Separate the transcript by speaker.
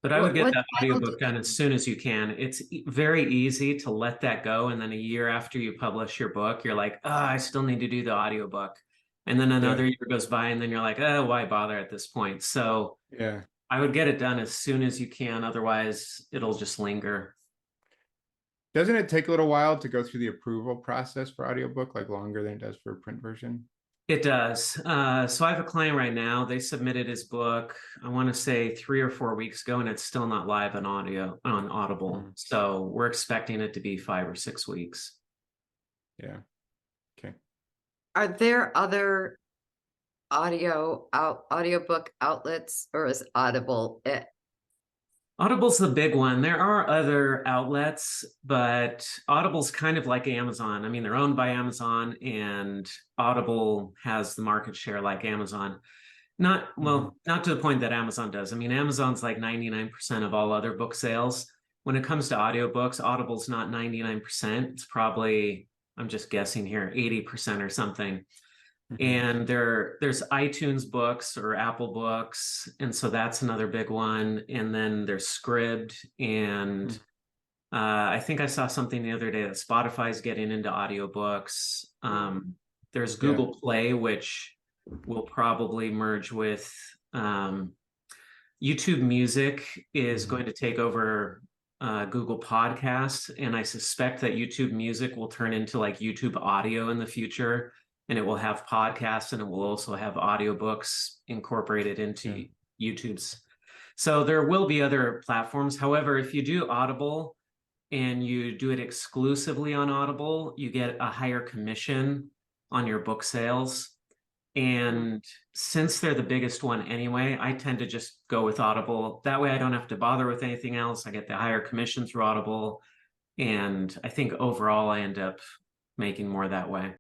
Speaker 1: But I would get
Speaker 2: What
Speaker 1: that
Speaker 2: title
Speaker 1: audiobook done as soon as you can. It's very easy to let that go. And then a year after you publish your book, you're like, oh, I still need to do the audiobook. And then
Speaker 3: Yeah.
Speaker 1: another year goes by, and then you're like, oh, why bother at this point? So
Speaker 3: Yeah.
Speaker 1: I would get it done as soon as you can. Otherwise, it'll just linger.
Speaker 3: Doesn't it take a little while to go through the approval process for audiobook, like longer than it does for a print version?
Speaker 1: It does. So I have a client right now. They submitted his book, I want to say 3 or 4 weeks ago, and it's still not live on Audible.
Speaker 3: Mhm.
Speaker 1: So we're expecting it to be 5 or 6 weeks.
Speaker 3: Yeah. Okay.
Speaker 2: Are there other audiobook outlets, or is Audible it?
Speaker 1: Audible's the big one. There are other outlets, but Audible's kind of like Amazon. I mean, they're owned by Amazon, and Audible has the market share like Amazon. Not to the point that Amazon does. I mean, Amazon's like 99% of all other book sales. When it comes to audiobooks, Audible's not 99%. It's probably, I'm just guessing here, 80% or something. And there's iTunes books or Apple books, and so that's another big one. And then there's Scribd, and I think I saw something the other day that Spotify's getting into audiobooks. There's Google Play, which will probably merge with YouTube Music is going to take over Google Podcasts, and I suspect that YouTube Music will turn into like YouTube Audio in the future, and it will have podcasts, and it will also have audiobooks incorporated into YouTube's. So there will be other platforms. However, if you do Audible and you do it exclusively on Audible, you get a higher commission on your book sales. And since they're the biggest one anyway, I tend to just go with Audible. That way I don't have to bother with anything else. I get the higher commission through Audible. And I think overall I end up making more that way.